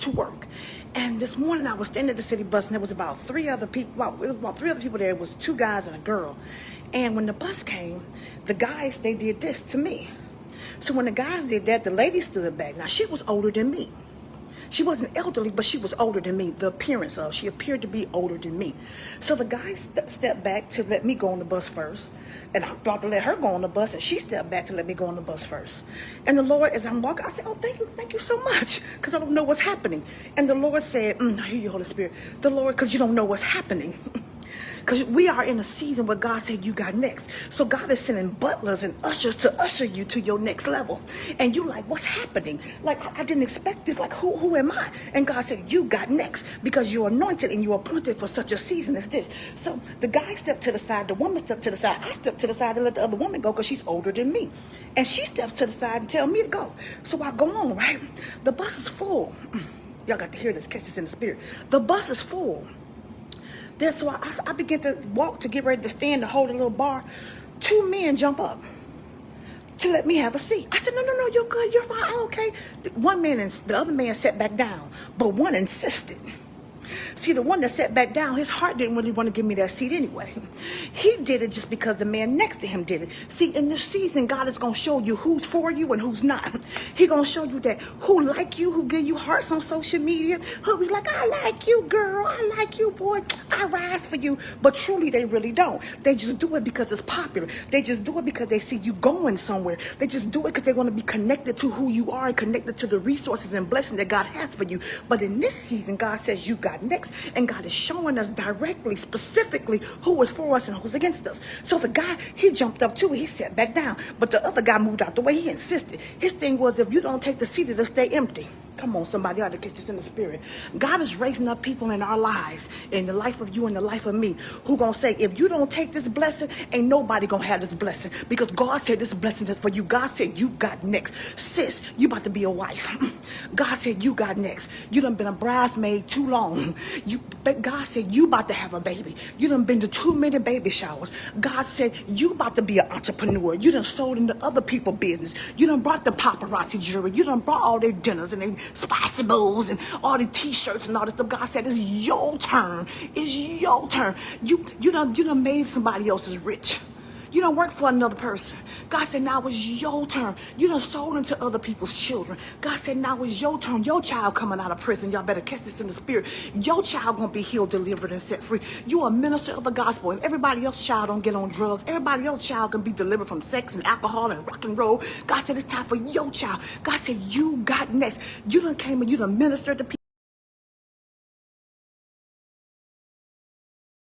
to work. And this morning I was standing at the city bus, and there was about three other people. About three other people there. It was two guys and a girl. And when the bus came, the guys, they did this to me. So when the guys did that, the lady stood back. Now she was older than me. She wasn't elderly, but she was older than me. The appearance of, she appeared to be older than me. So the guy stepped back to let me go on the bus first. And I'm about to let her go on the bus, and she stepped back to let me go on the bus first. And the Lord, as I'm walking, I said, oh, thank you so much, because I don't know what's happening. And the Lord said, I hear you, Holy Spirit. The Lord, because you don't know what's happening. Because we are in a season where God said you got next. So God is sending butlers and ushers to usher you to your next level. And you like, what's happening? Like, I didn't expect this. Like, who am I? And God said, you got next, because you're anointed and you're appointed for such a season as this. So the guy stepped to the side. The woman stepped to the side. I stepped to the side to let the other woman go because she's older than me. And she steps to the side and tell me to go. So I go on, right? The bus is full. Y'all got to hear this. Catch this in the spirit. The bus is full. So I begin to walk to get ready to stand to hold a little bar. Two men jump up to let me have a seat. I said, no, you're good, you're fine, I'm okay. One man and the other man sat back down, but one insisted. See, the one that sat back down, his heart didn't really want to give me that seat anyway. He did it just because the man next to him did it. See, in this season, God is going to show you who's for you and who's not. He's going to show you that who like you, who give you hearts on social media, who be like, I like you, girl, I like you, boy, I rise for you. But truly, they really don't. They just do it because it's popular. They just do it because they see you going somewhere. They just do it because they want to be connected to who you are and connected to the resources and blessings that God has for you. But in this season, God says you got next, and God is showing us directly, specifically, who is for us and who's against us. So the guy, he jumped up too, he sat back down, but the other guy moved out the way. He insisted. His thing was, if you don't take the seat, it'll stay empty. Come on, somebody ought to catch this in the spirit. God is raising up people in our lives, in the life of you and the life of me, who gonna say, if you don't take this blessing, ain't nobody gonna have this blessing, because God said this blessing is for you. God said you got next. Sis, you about to be a wife. God said you got next. You done been a bridesmaid too long. God said you about to have a baby. You done been to too many baby showers. God said you about to be an entrepreneur. You done sold into other people's business. You done brought the paparazzi jewelry. You done brought all their dinners and their spicy bowls and all the t-shirts and all this stuff. God said it's your turn. It's your turn. You done made somebody else's rich. You don't work for another person. God said, now it's your turn. You done sold into other people's children. God said, now it's your turn. Your child coming out of prison. Y'all better catch this in the spirit. Your child gonna be healed, delivered, and set free. You a minister of the gospel, and everybody else's child don't get on drugs. Everybody else's child can be delivered from sex and alcohol and rock and roll. God said, it's time for your child. God said, you got next. You done came and you done ministered to people.